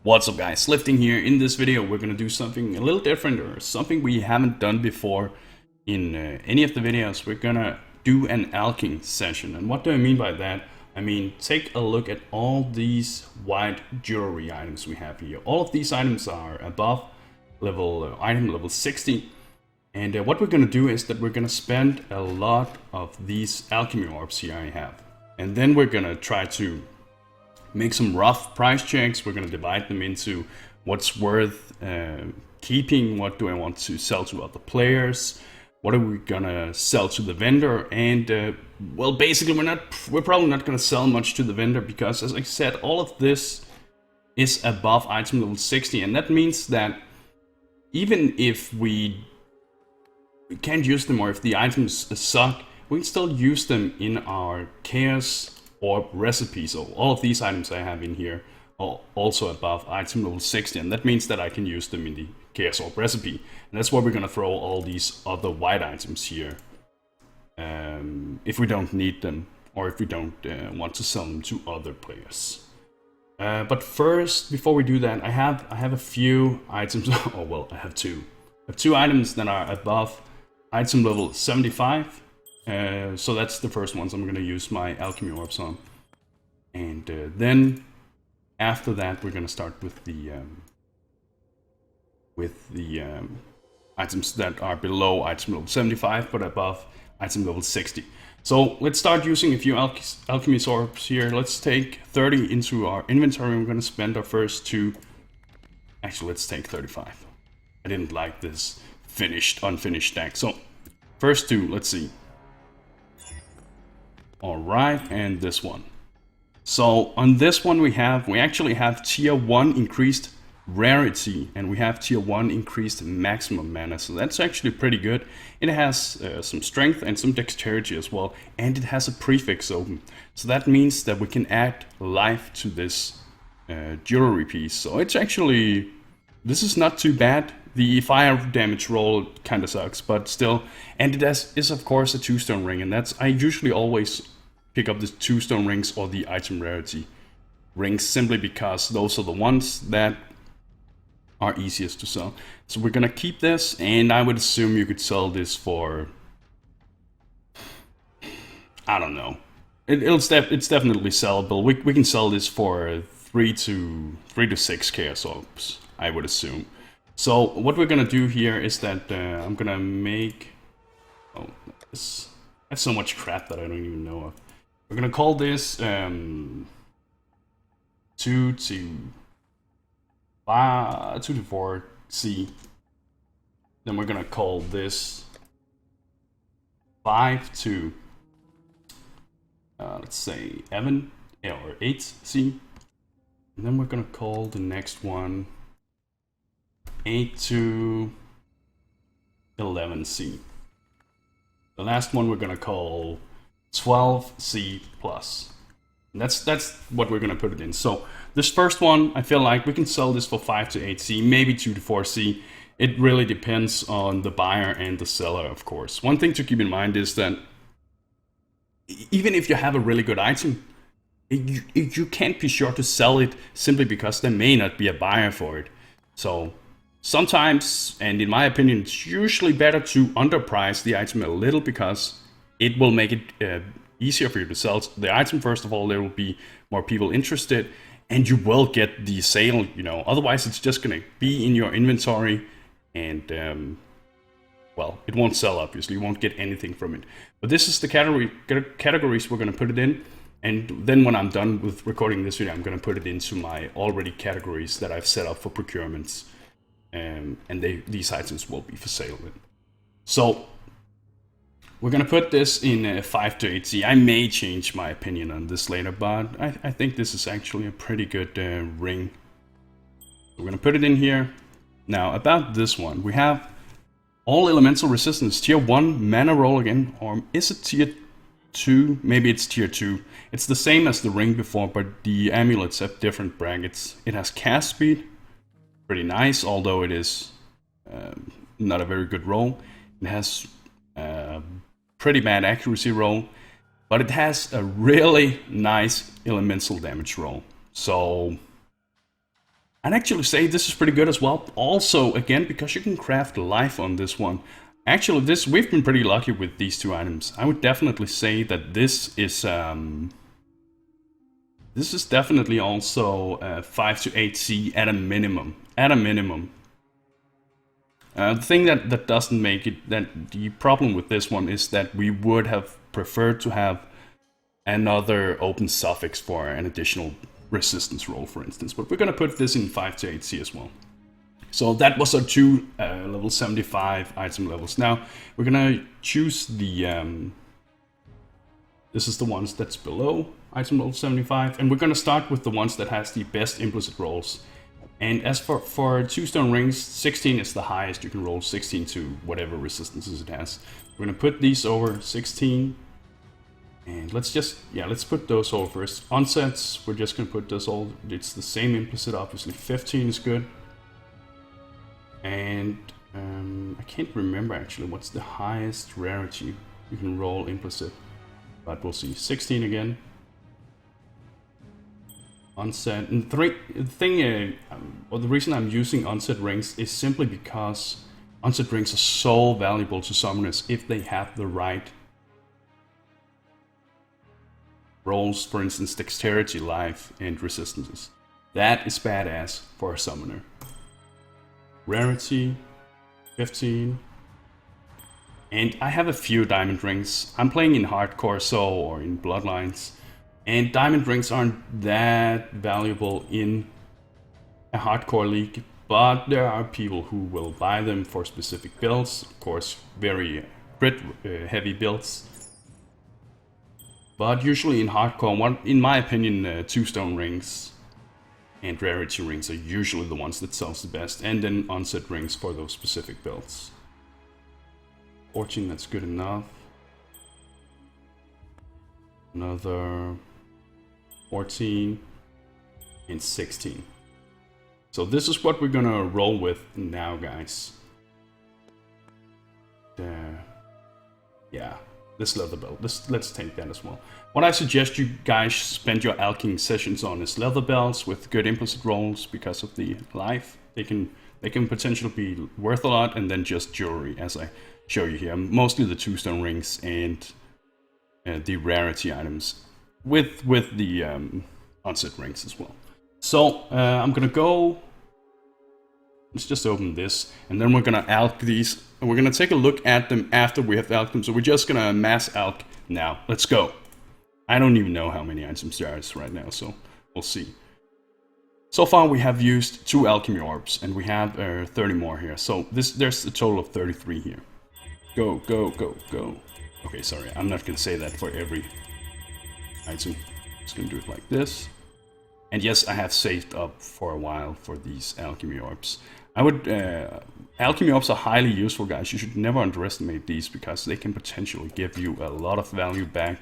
What's up guys, Lifting here. In this video we're gonna do something a little different, or something we haven't done before in any of the videos. We're gonna do an alching session. And what do I mean by that? I mean, take a look at all these white jewelry items we have here. All of these items are above item level 60. And what we're gonna do is that we're gonna spend a lot of these alchemy orbs here I have. And then we're gonna try to make some rough price checks. We're going to divide them into what's worth keeping, what do I want to sell to other players, what are we going to sell to the vendor, and well, basically we're probably not going to sell much to the vendor because, as I said, all of this is above item level 60, and that means that even if we can't use them, or if the items suck, we can still use them in our chaos or recipes. So all of these items I have in here are also above item level 60, and that means that I can use them in the chaos orb recipe. And that's why we're gonna throw all these other white items here if we don't need them, or if we don't want to sell them to other players. But first, before we do that, I have a few items. Oh well, I have two items that are above item level 75. So that's the first ones I'm going to use my alchemy orbs on, and then after that we're going to start with the items that are below item level 75 but above item level 60. So let's start using a few alchemy orbs here. Let's take 30 into our inventory. We're going to spend our first two. Actually, let's take 35. I didn't like this unfinished stack. So first two, let's see. Alright, and this one. So on this one we actually have tier 1 increased rarity, and we have tier 1 increased maximum mana, so that's actually pretty good. It has some strength and some dexterity as well, and it has a prefix open. So that means that we can add life to this jewelry piece. So it's actually, this is not too bad. The fire damage roll kind of sucks, but still. And it is of course a 2-stone ring, and I usually always pick up the 2-stone rings or the item rarity rings, simply because those are the ones that are easiest to sell. So we're gonna keep this, and I would assume you could sell this for, I don't know. It's definitely sellable. We can sell this for 3 to 6 chaos orbs, I would assume. So what we're gonna do here is that I'm gonna make, I have so much crap that I don't even know of. We're gonna call this 2 to 4C. Then we're gonna call this 5 to let's say 8C. And then we're gonna call the next one 8 to 11C. The last one we're gonna call 12C plus. And that's what we're gonna put it in. So this first one, I feel like we can sell this for 5 to 8C, maybe 2 to 4C. It really depends on the buyer and the seller, of course. One thing to keep in mind is that even if you have a really good item, you can't be sure to sell it simply because there may not be a buyer for it. So sometimes, and in my opinion, it's usually better to underprice the item a little, because it will make it easier for you to sell the item. First of all, there will be more people interested, and you will get the sale, you know. Otherwise, it's just gonna be in your inventory, and well, it won't sell, obviously. You won't get anything from it. But this is the categories we're gonna put it in. And then when I'm done with recording this video, I'm gonna put it into my already categories that I've set up for procurements. And these items will be for sale. So we're gonna put this in 5 to 8C. I may change my opinion on this later, but I think this is actually a pretty good ring. We're gonna put it in here. Now about this one, we have all elemental resistance, tier 1 mana roll again, or is it tier 2? Maybe it's tier 2. It's the same as the ring before, but the amulets have different brackets. It has cast speed, pretty nice, although it is not a very good roll. It has pretty bad accuracy roll, but it has a really nice elemental damage roll. So I'd actually say this is pretty good as well. Also, again, because you can craft life on this one. Actually, we've been pretty lucky with these two items. I would definitely say that this is definitely also 5 to 8C at a minimum. At a minimum. The thing that doesn't make it, that the problem with this one is that we would have preferred to have another open suffix for an additional resistance roll, for instance. But we're going to put this in 5 to 8C as well. So that was our two level 75 item levels. Now we're going to choose the... this is the ones that's below item level 75. And we're going to start with the ones that has the best implicit rolls. And as for two stone rings, 16 is the highest. You can roll 16 to whatever resistances it has. We're going to put these over 16. And let's put those all first. Onsets, we're just going to put this all. It's the same implicit, obviously. 15 is good. And I can't remember actually what's the highest rarity you can roll implicit. But we'll see. 16 again. Unset. And the reason I'm using unset rings is simply because unset rings are so valuable to summoners if they have the right rolls, for instance, dexterity, life, and resistances. That is badass for a summoner. Rarity, 15. And I have a few diamond rings. I'm playing in hardcore or in bloodlines. And diamond rings aren't that valuable in a hardcore league, but there are people who will buy them for specific builds. Of course, very crit heavy builds. But usually in hardcore, in my opinion, two stone rings and rarity rings are usually the ones that sells the best. And then onset rings for those specific builds. 14, that's good enough. Another 14 and 16. So this is what we're gonna roll with now, guys. Yeah, this leather belt. Let's take that as well. What I suggest you guys spend your alching sessions on is leather belts with good implicit rolls because of the life. They can potentially be worth a lot, and then just jewelry, as I show you here. Mostly the two stone rings and the rarity items. With the onset rings as well. So I'm gonna go. Let's just open this, and then we're gonna alch these, and we're gonna take a look at them after we have alched them. So we're just gonna mass alch now. Let's go. I don't even know how many items there is right now, so we'll see. So far we have used 2 alchemy orbs, and we have 30 more here. So there's a total of 33 here. Go, go, go, go. Okay, sorry, I'm not gonna say that for every item. Just gonna do it like this. And yes, I have saved up for a while for these alchemy orbs. Alchemy orbs are highly useful, guys. You should never underestimate these because they can potentially give you a lot of value back.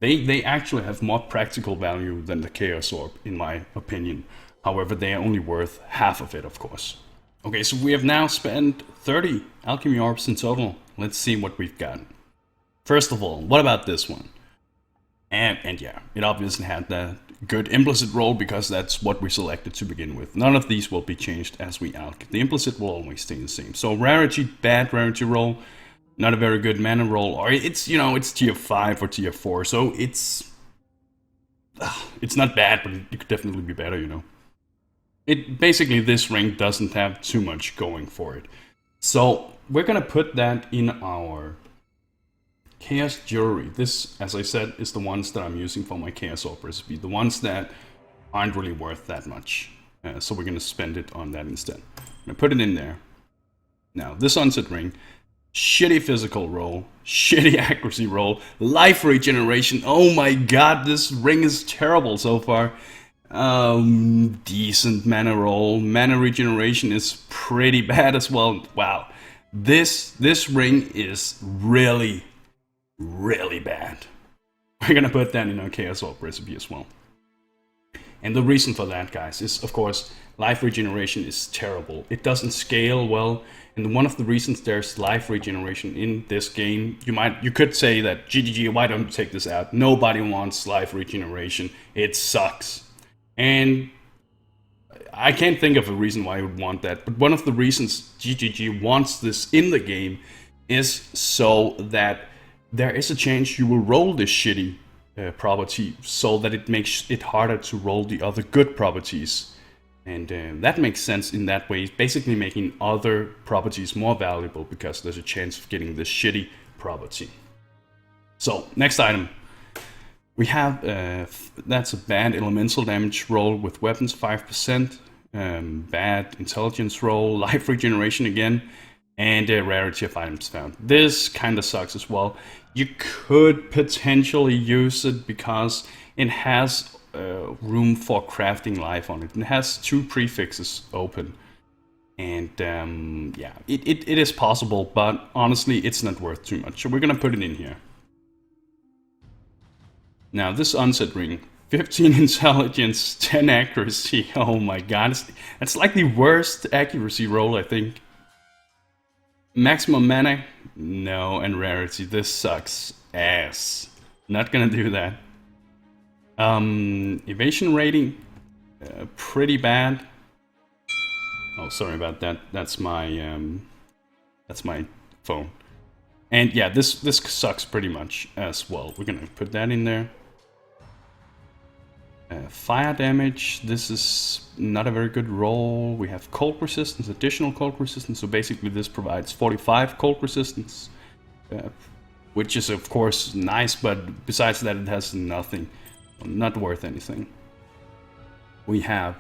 They actually have more practical value than the Chaos Orb, in my opinion. However, they are only worth half of it, of course. Okay, so we have now spent 30 alchemy orbs in total. Let's see what we've got. First of all, what about this one? And yeah, it obviously had that good implicit roll because that's what we selected to begin with. None of these will be changed as we alch. The implicit will always stay the same. So rarity, bad rarity roll, not a very good mana roll, or it's, you know, it's tier 5 or tier 4, so it's not bad, but it could definitely be better, you know. Basically, this ring doesn't have too much going for it. So we're gonna put that in our Chaos Jewelry. This, as I said, is the ones that I'm using for my Chaos Orb recipe. The ones that aren't really worth that much. So we're going to spend it on that instead. I'm going to put it in there. Now, this Unset Ring, shitty physical roll, shitty accuracy roll, life regeneration. Oh my god, this ring is terrible so far. Decent mana roll. Mana regeneration is pretty bad as well. Wow. This ring is really bad. We're gonna put that in our Chaos Orb recipe as well. And the reason for that, guys, is of course life regeneration is terrible. It doesn't scale well, and one of the reasons there's life regeneration in this game, you could say that GGG, why don't you take this out? Nobody wants life regeneration. It sucks. And I can't think of a reason why you would want that, but one of the reasons GGG wants this in the game is so that there is a chance you will roll this shitty property, so that it makes it harder to roll the other good properties. And that makes sense in that way, basically making other properties more valuable because there's a chance of getting this shitty property. So, next item. We have, that's a bad elemental damage roll with weapons, 5%, bad intelligence roll, life regeneration again, and rarity of items found. This kind of sucks as well. You could potentially use it because it has room for crafting life on it. It has 2 prefixes open. And yeah, it is possible, but honestly, it's not worth too much. So we're gonna put it in here. Now this Unset Ring, 15 intelligence, 10 accuracy. Oh my god, that's like the worst accuracy roll, I think. Maximum mana? No, and rarity. This sucks ass. Not gonna do that. Evasion rating, pretty bad. Oh, sorry about that. That's my phone. And yeah, this sucks pretty much as well. We're gonna put that in there. Fire damage, this is not a very good roll. We have cold resistance, additional cold resistance, so basically this provides 45 cold resistance, which is of course nice, but besides that it has nothing, not worth anything. We have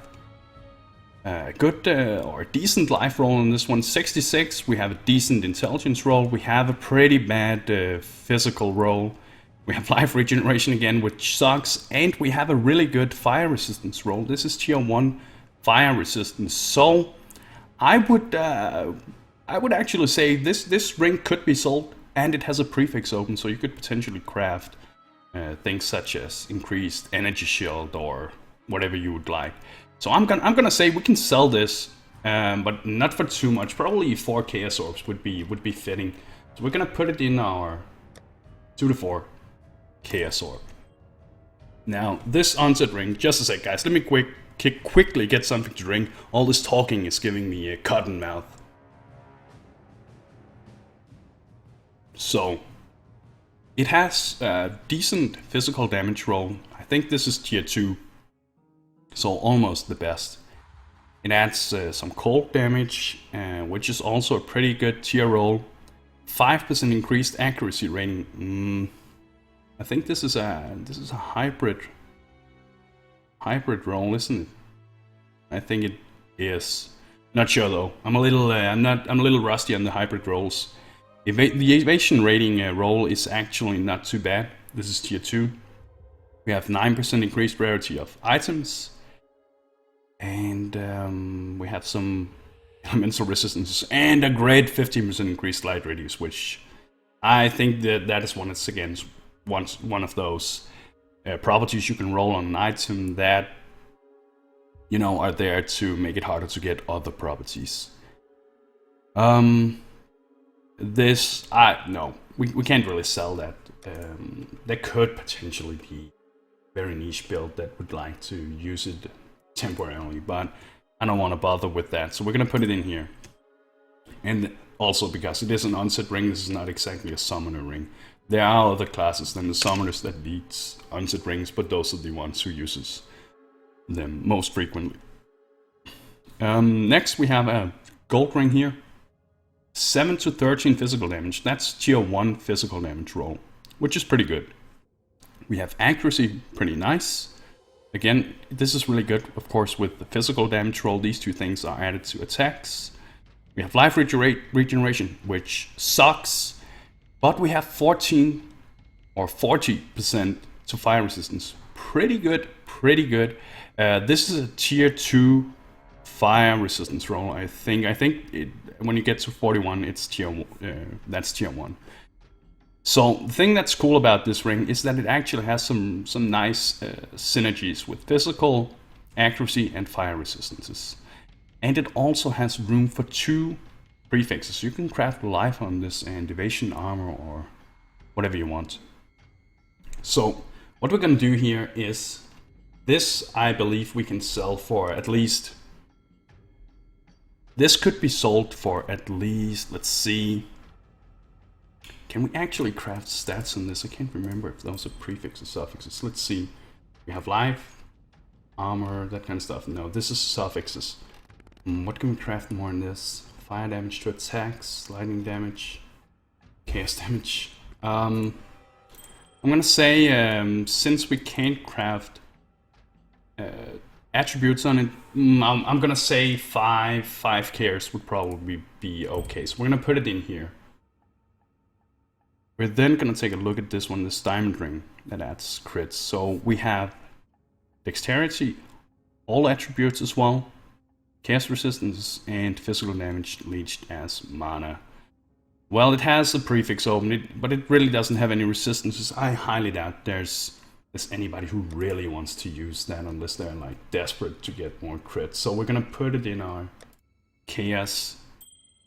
a good or decent life roll in this one, 66. We have a decent intelligence roll. We have a pretty bad physical roll. We have life regeneration again, which sucks, and we have a really good fire resistance roll. This is tier 1 fire resistance, so I would actually say this ring could be sold, and it has a prefix open, so you could potentially craft things such as increased energy shield or whatever you would like. So I'm gonna say we can sell this, but not for too much. Probably 4 chaos orbs would be fitting. So we're gonna put it in our 2 to 4. Chaos Orb. Now, this Unset Ring, just a sec guys, let me quickly get something to drink. All this talking is giving me a cotton mouth. So, it has a decent physical damage roll. I think this is tier 2, so almost the best. It adds some cold damage, which is also a pretty good tier roll. 5% increased accuracy rating. I think this is a hybrid roll, isn't it? I think it is. Not sure though. I'm a little rusty on the hybrid rolls. The evasion rating roll is actually not too bad. This is tier 2. We have 9% increased rarity of items, and we have some elemental resistances and a great 15% increased light radius, which I think that is one that's against. One of those properties you can roll on an item that, you know, are there to make it harder to get other properties. No, we can't really sell that. There could potentially be a very niche build that would like to use it temporarily, but I don't want to bother with that, so we're gonna put it in here. And also because it is an Unset Ring, this is not exactly a summoner ring. There are other classes than the summoners that needs Unset Rings, but those are the ones who uses them most frequently. Next we have a Gulp Ring here. 7 to 13 physical damage. That's tier 1 physical damage roll, which is pretty good. We have accuracy, pretty nice. Again, this is really good, of course, with the physical damage roll. These 2 things are added to attacks. We have life regeneration, which sucks. But we have 14 or 40% to fire resistance. Pretty good, pretty good. This is a tier 2 fire resistance roll, I think. When you get to 41, it's that's tier 1. So the thing that's cool about this ring is that it actually has some nice synergies with physical, accuracy, and fire resistances. And it also has room for 2 prefixes. You can craft life on this and evasion armor or whatever you want. So what we're gonna do here is this, I believe we can sell for at least This could be sold for at least, let's see. Can we actually craft stats on this? I can't remember if those are prefixes, suffixes. Let's see. We have life, armor, that kind of stuff. No, this is suffixes. What can we craft more in this? Fire damage to attacks, lightning damage, chaos damage. I'm gonna say since we can't craft attributes on it, I'm gonna say 5 cares would probably be okay. So we're gonna put it in here. We're then gonna take a look at this one, this diamond ring that adds crits. So we have dexterity, all attributes as well, chaos resistance, and physical damage leached as mana. Well, it has a prefix open, but it really doesn't have any resistances. I highly doubt there's anybody who really wants to use that unless they're like desperate to get more crits. So we're gonna put it in our chaos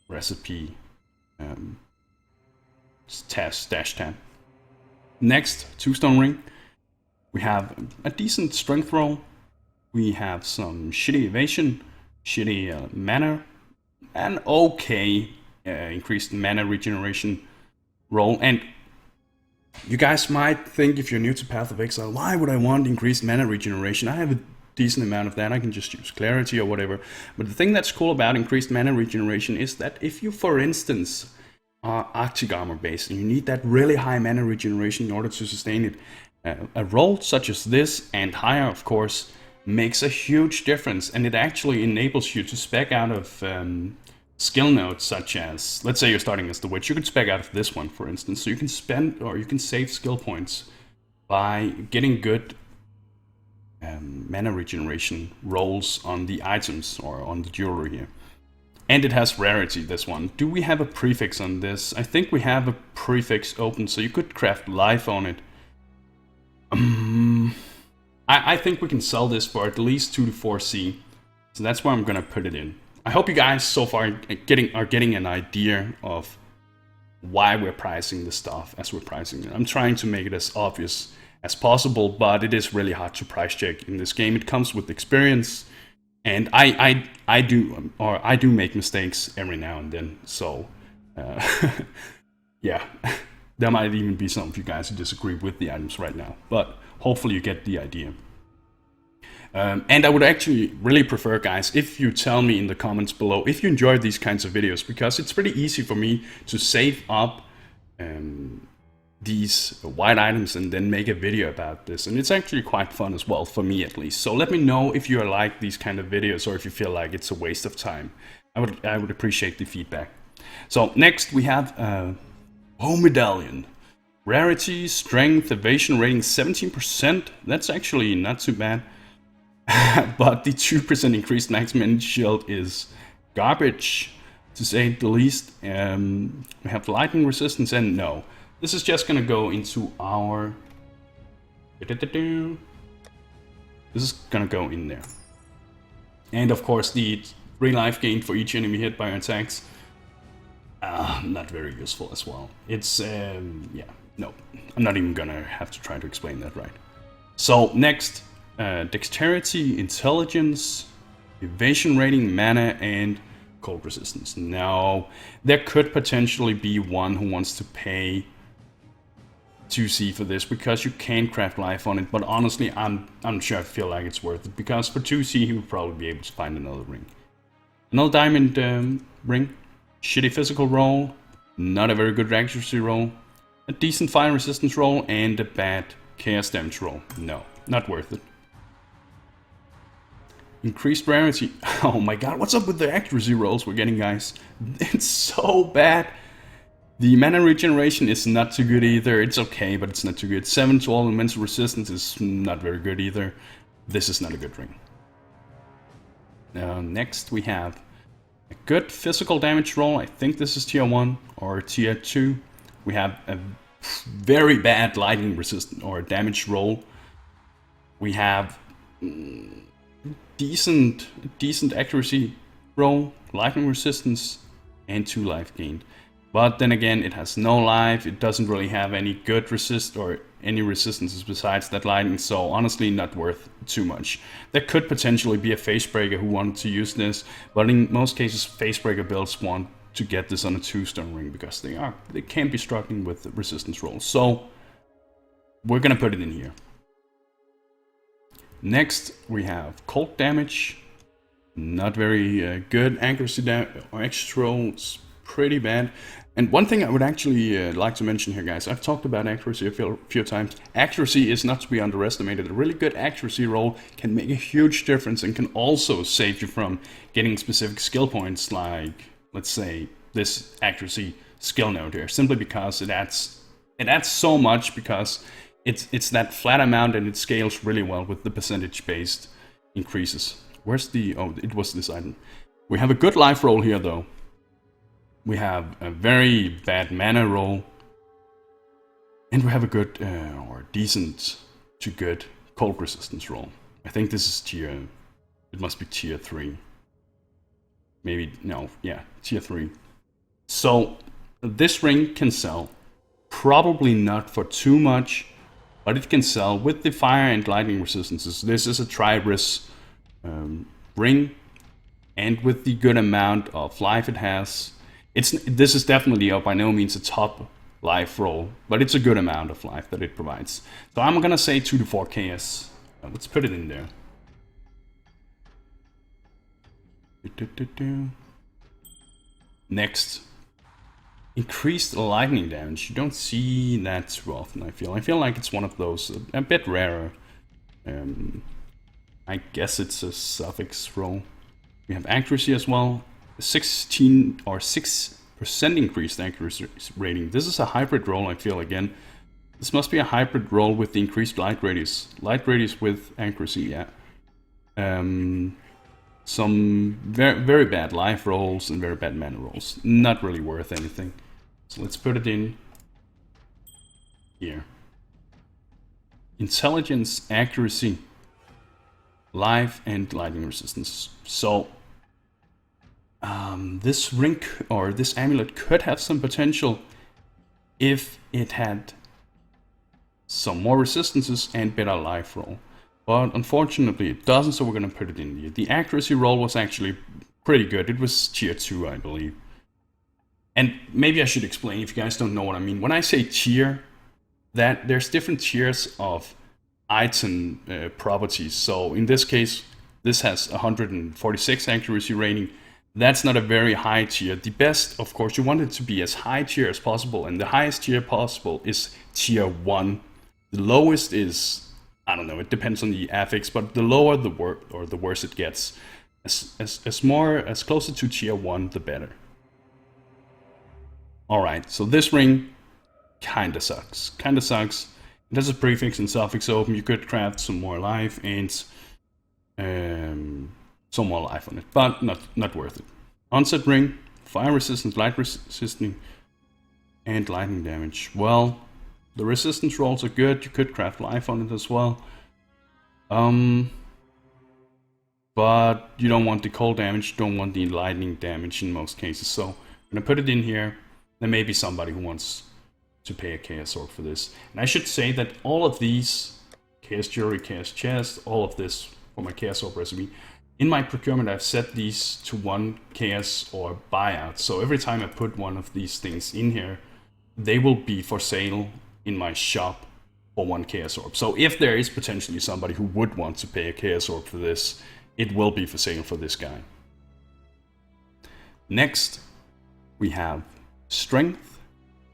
recipe dash tab. Next, 2-stone ring. We have a decent strength roll. We have some shitty evasion, shitty mana, and okay increased mana regeneration roll. And you guys might think, if you're new to Path of Exile, why would I want increased mana regeneration? I have a decent amount of that. I can just use clarity or whatever. But the thing that's cool about increased mana regeneration is that if you, for instance, are Arctic armor based and you need that really high mana regeneration in order to sustain it, a roll such as this, and higher of course, makes a huge difference. And it actually enables you to spec out of skill nodes such as, let's say you're starting as the witch, you can spec out of this one for instance, so you can spend or you can save skill points by getting good mana regeneration rolls on the items or on the jewelry here. And it has rarity, this one. Do we have a prefix on this? I think we have a prefix open, so you could craft life on it. I think we can sell this for at least 2 to 4C, so that's where I'm gonna put it in. I hope you guys so far are getting an idea of why we're pricing this stuff as we're pricing it. I'm trying to make it as obvious as possible, but it is really hard to price check in this game. It comes with experience, and I do make mistakes every now and then. So yeah, there might even be some of you guys who disagree with the items right now, but hopefully you get the idea. And I would actually really prefer, guys, if you tell me in the comments below if you enjoy these kinds of videos, because it's pretty easy for me to save up these white items and then make a video about this. And it's actually quite fun as well, for me at least. So let me know if you like these kind of videos or if you feel like it's a waste of time. I would appreciate the feedback. So next we have Home Medallion. Rarity, strength, evasion rating 17%. That's actually not too bad. But the 2% increased maximum shield is garbage, to say the least. We have lightning resistance, and no. This is just gonna go into our... This is gonna go in there. And of course the 3 life gained for each enemy hit by your attacks. Not very useful as well. It's, yeah, no. I'm not even gonna have to try to explain that right. So next... dexterity, intelligence, evasion rating, mana, and cold resistance. Now, there could potentially be one who wants to pay 2C for this because you can craft life on it, but honestly, I'm sure I feel like it's worth it, because for 2C he would probably be able to find another ring. Another diamond ring, shitty physical roll, not a very good accuracy roll, a decent fire resistance roll, and a bad chaos damage roll. No, not worth it. Increased rarity. Oh my god, what's up with the accuracy rolls we're getting, guys? It's so bad. The mana regeneration is not too good either. It's okay, but it's not too good. 7 to all elemental resistance is not very good either. This is not a good ring. Next we have a good physical damage roll. I think this is tier 1 or tier 2. We have a very bad lightning resistance or damage roll. We have... decent accuracy roll, lightning resistance, and 2 life gained. But then again, it has no life, it doesn't really have any good resist, or any resistances besides that lightning, so honestly not worth too much. There could potentially be a Facebreaker who wanted to use this, but in most cases Facebreaker builds want to get this on a 2-stone ring because they can be struggling with resistance rolls. So we're gonna put it in here. Next we have cold damage. Not very good. Accuracy rolls pretty bad. And one thing I would actually like to mention here, guys, I've talked about accuracy a few times. Accuracy is not to be underestimated. A really good accuracy roll can make a huge difference and can also save you from getting specific skill points, like, let's say, this accuracy skill node here, simply because it adds so much, because it's that flat amount and it scales really well with the percentage-based increases. Where's the... oh, it was this item. We have a good life roll here, though. We have a very bad mana roll. And we have a good, or decent to good cold resistance roll. I think this is tier... it must be tier 3. Maybe... no, yeah, tier 3. So, this ring can sell. Probably not for too much, but it can sell with the fire and lightning resistances. This is a tri-res ring, and with the good amount of life it has, this is definitely by no means a top life roll, but it's a good amount of life that it provides. So I'm gonna say 2 to 4 KS. Let's put it in there. Next, increased lightning damage. You don't see that too often, I feel. I feel like it's one of those, a bit rarer. I guess it's a suffix roll. We have accuracy as well. 16 or 6% increased accuracy rating. This is a hybrid roll, I feel, again. This must be a hybrid roll with the increased light radius. Light radius with accuracy, yeah. Some very bad life rolls and very bad mana rolls. Not really worth anything. So let's put it in here. Intelligence, accuracy, life, and lightning resistance. So this ring or this amulet could have some potential if it had some more resistances and better life roll. But unfortunately it doesn't, so we're gonna put it in here. The accuracy roll was actually pretty good. It was tier 2, I believe. And maybe I should explain if you guys don't know what I mean. When I say tier, that there's different tiers of item properties. So in this case, this has 146 accuracy rating. That's not a very high tier. The best, of course, you want it to be as high tier as possible, and the highest tier possible is tier 1. The lowest is, I don't know, it depends on the affix, but the lower the worse it gets. As closer to tier 1, the better. Alright, so this ring kinda sucks. Kinda sucks. It has a prefix and suffix open. You could craft some more life and some more life on it, but not worth it. Unset Ring, fire resistance, light resisting, and lightning damage. Well, the resistance rolls are good. You could craft life on it as well. But you don't want the cold damage, you don't want the lightning damage in most cases. So I'm gonna put it in here. There may be somebody who wants to pay a Chaos Orb for this. And I should say that all of these, Chaos Jewelry, Chaos Chest, all of this for my Chaos Orb recipe, in my procurement I've set these to 1 Chaos Orb buyout. So every time I put one of these things in here, they will be for sale in my shop for 1 Chaos Orb. So if there is potentially somebody who would want to pay a Chaos Orb for this, it will be for sale for this guy. Next, we have Strength.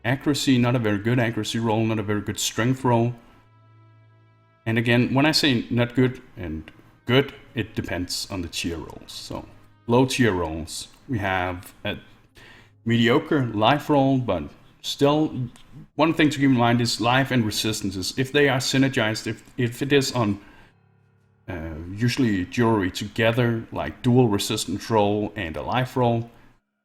Accuracy, not a very good accuracy roll, not a very good strength roll. And again, when I say not good and good, it depends on the tier rolls. So, low tier rolls, we have a mediocre life roll, but still, one thing to keep in mind is life and resistances. If they are synergized, if it is on usually jewelry together, like dual resistance roll and a life roll,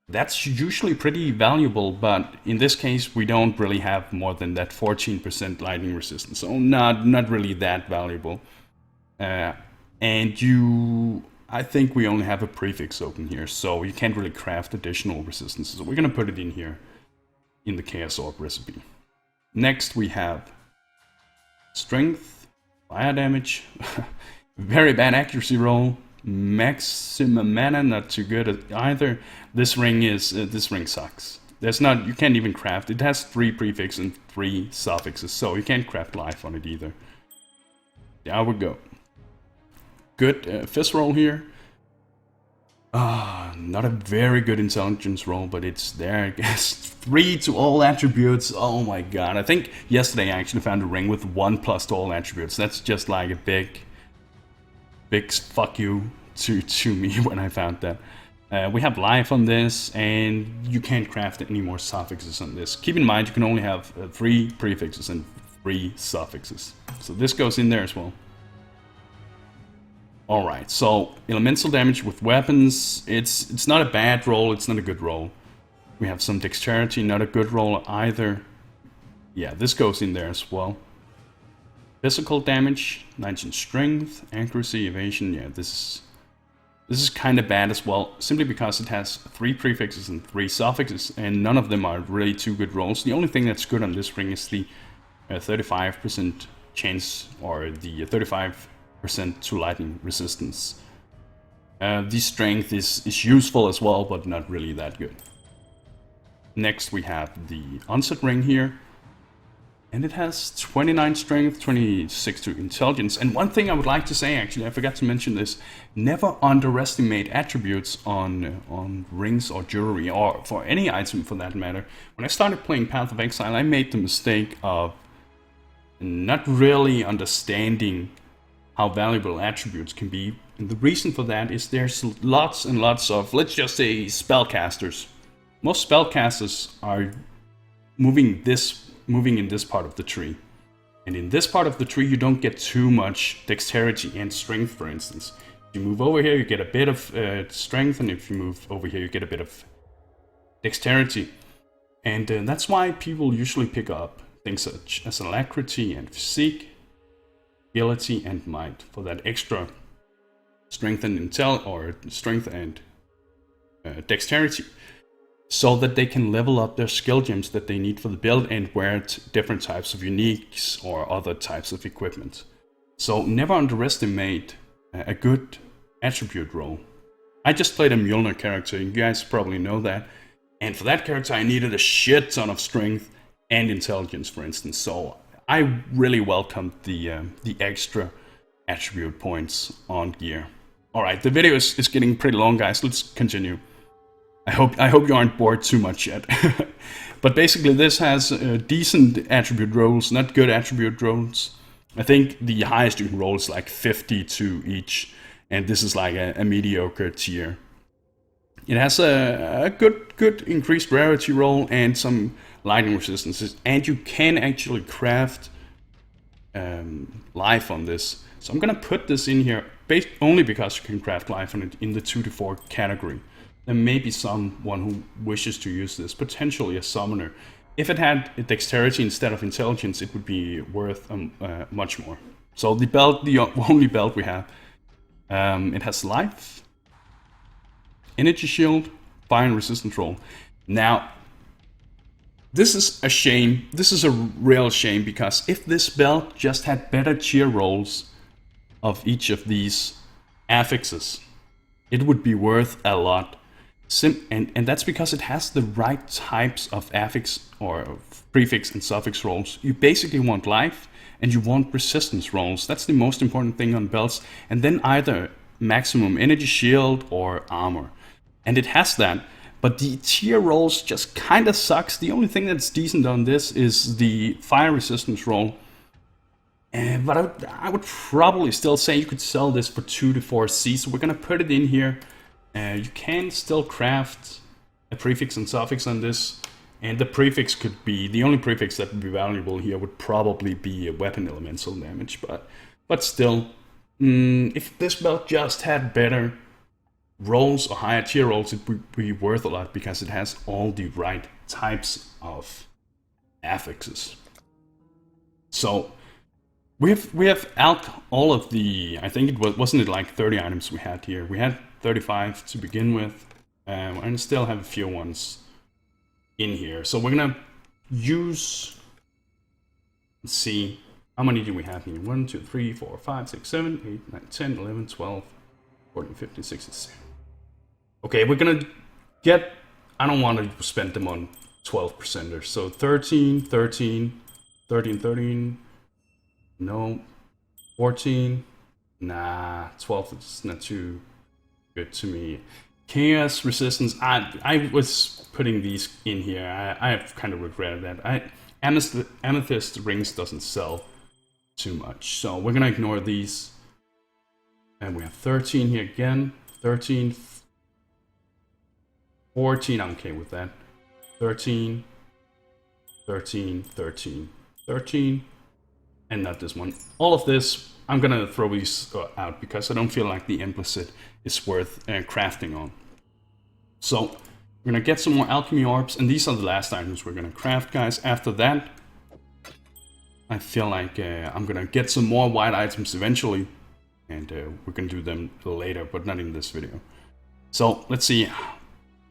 that's usually pretty valuable, but in this case we don't really have more than that 14% lightning resistance, so not really that valuable. And I think we only have a prefix open here, so you can't really craft additional resistances. So we're gonna put it in here in the Chaos Orb recipe. Next we have Strength, fire damage, very bad accuracy roll, maximum mana, not too good either. This ring sucks. You can't even craft. It has 3 prefixes and 3 suffixes, so you can't craft life on it either. There we go. Good fist roll here. Not a very good intelligence roll, but it's there, I guess. 3 to all attributes. Oh my god. I think yesterday I actually found a ring with 1+ to all attributes. That's just like a big fuck you to me when I found that. We have life on this, and you can't craft any more suffixes on this. Keep in mind, you can only have 3 prefixes and 3 suffixes. So this goes in there as well. Alright, so elemental damage with weapons, it's not a bad roll, it's not a good roll. We have some dexterity, not a good roll either. Yeah, this goes in there as well. Physical damage, 19 strength, accuracy, evasion, yeah, this is kind of bad as well, simply because it has 3 prefixes and 3 suffixes, and none of them are really too good rolls. The only thing that's good on this ring is the 35% chance, or the 35% to lightning resistance. The strength is useful as well, but not really that good. Next we have the Unset Ring here, and it has 29 strength, 26 to intelligence. And one thing I would like to say, actually, I forgot to mention this: never underestimate attributes on rings or jewelry, or for any item for that matter. When I started playing Path of Exile, I made the mistake of not really understanding how valuable attributes can be. And the reason for that is there's lots and lots of, let's just say, spellcasters. Most spellcasters are moving in this part of the tree. And in this part of the tree, you don't get too much dexterity and strength, for instance. If you move over here, you get a bit of strength, and if you move over here, you get a bit of dexterity. And that's why people usually pick up things such as alacrity and physique, ability and might, for that extra strength and strength and dexterity, so that they can level up their skill gems that they need for the build and wear different types of uniques or other types of equipment. So never underestimate a good attribute roll. I just played a Mjolnir character, and you guys probably know that, and for that character I needed a shit ton of strength and intelligence, for instance, so I really welcomed the extra attribute points on gear. Alright, the video is getting pretty long, guys. Let's continue. I hope you aren't bored too much yet. But basically this has decent attribute rolls, not good attribute rolls. I think the highest you can roll is like 52 each, and this is like a mediocre tier. It has a good increased rarity roll and some lightning resistances, and you can actually craft life on this. So I'm gonna put this in here only because you can craft life on it in the 2 to 4 category. There may be someone who wishes to use this, potentially a summoner. If it had dexterity instead of intelligence, it would be worth much more. So the belt, the only belt we have, it has life, energy shield, fire and resistance roll. Now, this is a shame. This is a real shame, because if this belt just had better tier rolls of each of these affixes, it would be worth a lot. And that's because it has the right types of affix or prefix and suffix rolls. You basically want life and you want resistance rolls. That's the most important thing on belts. And then either maximum energy shield or armor. And it has that. But the tier rolls just kind of sucks. The only thing that's decent on this is the fire resistance roll. But I would probably still say you could sell this for 2 to 4 C. So we're going to put it in here. You can still craft a prefix and suffix on this. And the prefix could be, the only prefix that would be valuable here would probably be a weapon elemental damage. But still, if this belt just had better rolls or higher tier rolls, it would be worth a lot, because it has all the right types of affixes. So we have all of the, I think wasn't it like 30 items we had here? We had 35 to begin with, and still have a few ones in here. So we're gonna use, let's see, How many do we have here? 1, 2, 3, 4, 5, 6, 7, 8, 9, 10, 11, 12, 14, 15, 16, 17. Okay, we're gonna get... I don't want to spend them on 12%ers. So 13, 13, 13, 13. No. 14. Nah, 12 is not too good to me. Chaos resistance. I was putting these in here. I have kind of regretted that. Amethyst rings doesn't sell too much, so we're gonna ignore these. And we have 13 here again. 13, 14. I'm okay with that. 13, 13, 13, 13, and not this one. All of this, I'm gonna throw these out because I don't feel like the implicit is worth crafting on. So we're gonna get some more alchemy orbs, and these are the last items we're gonna craft, guys. After that, I feel like I'm gonna get some more white items eventually, and we're gonna do them later, but not in this video. So let's see.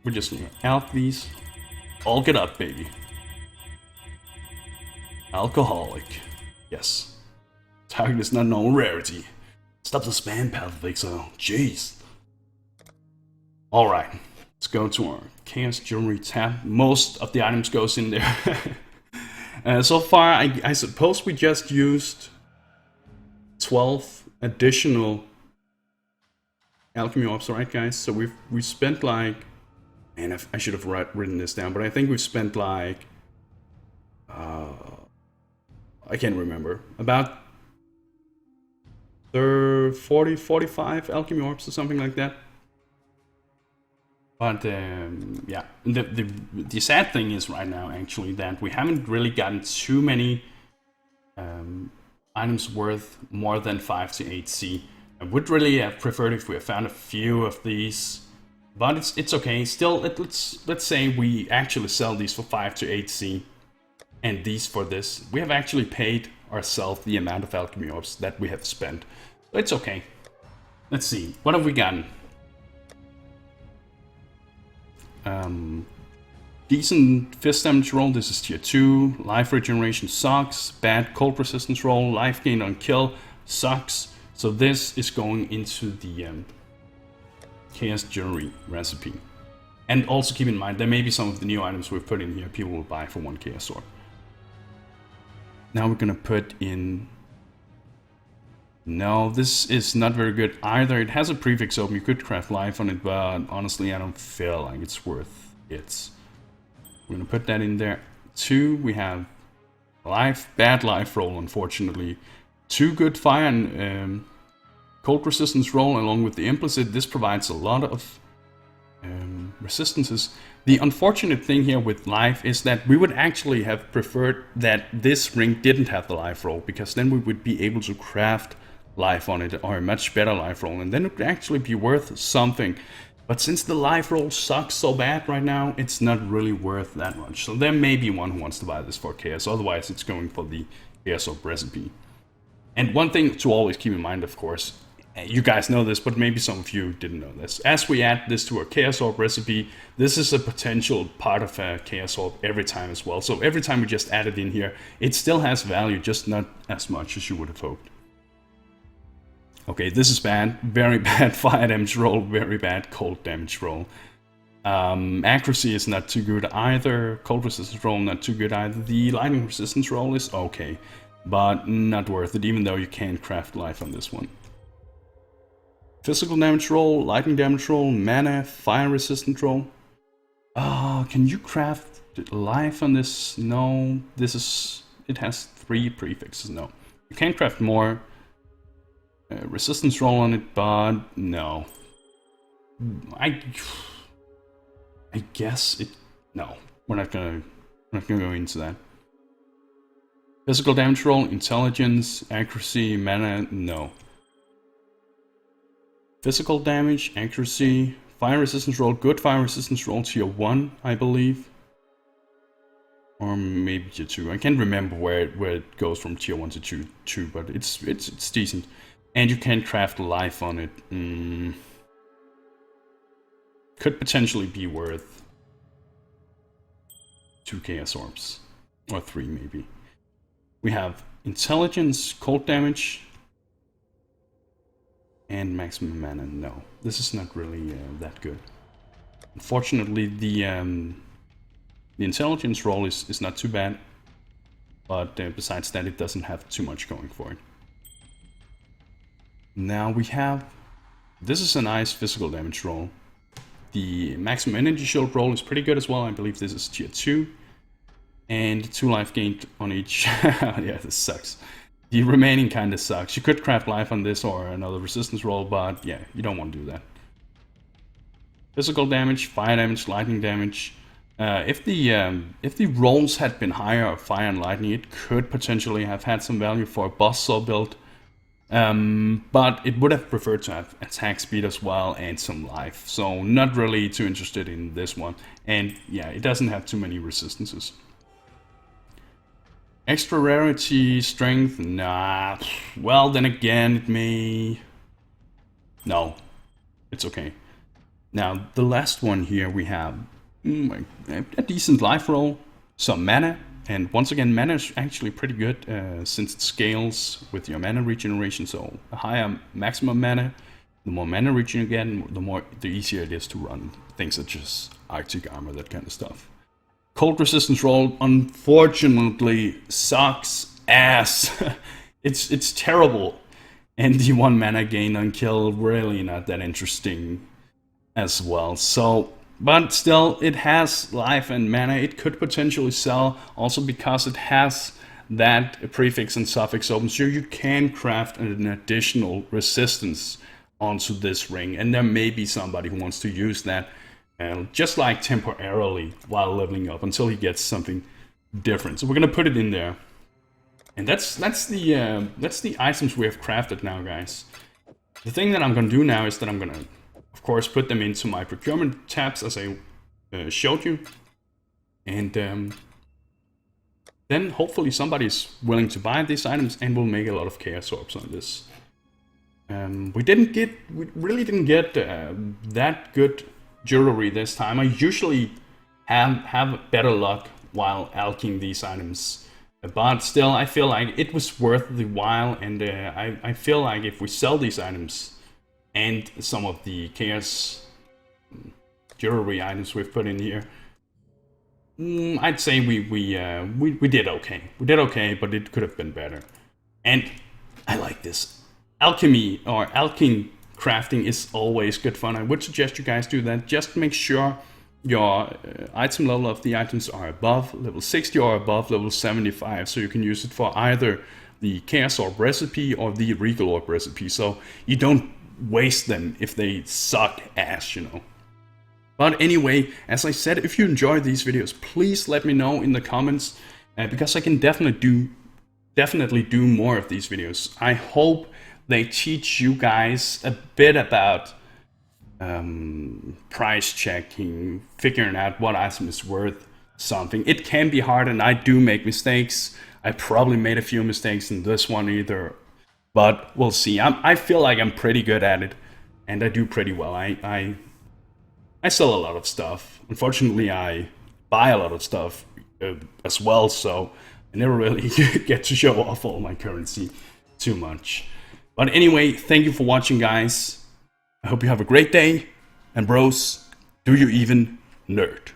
We're just gonna alch these. Alch it up, baby. Alcoholic. Yes. Target is not known rarity. Stop the spam, Path of Exile. Jeez. Alright. Let's go to our Chaos Jewelry tab. Most of the items goes in there. So far, I suppose we just used 12 additional alchemy orbs, right, guys? So we spent like... Man, I should have written this down, but I think we've spent like... I can't remember. About 40, 45 alchemy orbs or something like that. But yeah, the sad thing is right now actually that we haven't really gotten too many items worth more than 5 to 8C. I would really have preferred if we had found a few of these, but it's okay. Still, let's say we actually sell these for 5 to 8C, and these for this. We have actually paid ourselves the amount of alchemy orbs that we have spent. So it's okay. Let's see, what have we gotten? Decent fist damage roll. This is tier 2. Life regeneration sucks. Bad cold resistance roll. Life gain on kill sucks. So this is going into the Chaos Jewelry recipe. And also keep in mind, there may be some of the new items we've put in here people will buy for 1 Chaos Orb. Now we're gonna put in... No, this is not very good either. It has a prefix open. You could craft life on it, but honestly I don't feel like it's worth it. We're gonna put that in there. 2, we have life, bad life roll unfortunately. 2 good fire and cold resistance roll along with the implicit. This provides a lot of resistances. The unfortunate thing here with life is that we would actually have preferred that this ring didn't have the life roll, because then we would be able to craft life on it, or a much better life roll, and then it would actually be worth something. But since the life roll sucks so bad right now, it's not really worth that much. So there may be one who wants to buy this for Chaos, otherwise it's going for the Chaos Orb recipe. And one thing to always keep in mind, of course, you guys know this, but maybe some of you didn't know this. As we add this to our Chaos Orb recipe, this is a potential part of a Chaos Orb every time as well. So every time we just add it in here, it still has value, just not as much as you would have hoped. Okay, this is bad. Very bad fire damage roll, very bad cold damage roll. Accuracy is not too good either. Cold resistance roll, not too good either. The lightning resistance roll is okay, but not worth it, even though you can't craft life on this one. Physical damage roll, lightning damage roll, mana, fire resistant roll. Can you craft life on this? No, this is... It has 3 prefixes, no. You can craft more. Resistance roll on it, but no. I guess it... No, we're not gonna go into that. Physical damage roll, intelligence, accuracy, mana, no. Physical damage, accuracy, fire resistance roll, good fire resistance roll, tier 1, I believe. Or maybe tier 2. I can't remember where it goes from tier 1 to 2, but it's decent. And you can craft life on it. Could potentially be worth 2 Chaos Orbs. Or 3 maybe. We have intelligence, cold damage, and maximum mana. No, this is not really that good. Unfortunately, the intelligence roll is not too bad, but besides that, it doesn't have too much going for it. Now we have, this is a nice physical damage roll. The maximum energy shield roll is pretty good as well. I believe this is tier 2. And 2 life gained on each. Yeah, this sucks. The remaining kind of sucks. You could craft life on this or another resistance roll, but yeah, you don't want to do that. Physical damage, fire damage, lightning damage. If the rolls had been higher of fire and lightning, it could potentially have had some value for a buzzsaw build. But it would have preferred to have attack speed as well and some life. So not really too interested in this one. And yeah, it doesn't have too many resistances. Extra rarity, strength, nah. Well, then again, it may... No, it's okay. Now, the last one here we have a decent life roll, some mana, and once again, mana is actually pretty good since it scales with your mana regeneration. So a higher maximum mana, the more mana regen you get, the easier it is to run things such as Arctic armor, that kind of stuff. Cold resistance roll, unfortunately, sucks ass. It's terrible, and the 1 mana gain on kill really not that interesting as well. So, but still, it has life and mana. It could potentially sell also because it has that prefix and suffix open, so you can craft an additional resistance onto this ring, and there may be somebody who wants to use that just like temporarily while leveling up until he gets something different. So we're gonna put it in there, and that's the items we have crafted now, guys. The thing that I'm gonna do now is that I'm gonna, of course, put them into my procurement tabs as I showed you, and then hopefully somebody's willing to buy these items, and we'll make a lot of chaos orbs on this. We really didn't get that good jewelry this time. I usually have better luck while alching these items, but still I feel like it was worth the while, and I feel like if we sell these items and some of the chaos jewelry items we've put in here, I'd say we did okay. We did okay, but it could have been better. And I like this. Alchemy or alching crafting is always good fun. I would suggest you guys do that. Just make sure your item level of the items are above level 60 or above level 75, so you can use it for either the Chaos Orb recipe or the Regal Orb recipe, so you don't waste them if they suck ass, you know. But anyway, as I said, if you enjoy these videos, please let me know in the comments, because I can definitely do more of these videos. I hope they teach you guys a bit about price checking, figuring out what item is worth something. It can be hard, and I do make mistakes. I probably made a few mistakes in this one either, but we'll see. I feel like I'm pretty good at it, and I do pretty well. I sell a lot of stuff. Unfortunately, I buy a lot of stuff as well, so I never really get to show off all my currency too much. But anyway, thank you for watching, guys. I hope you have a great day, and bros, do you even nerd?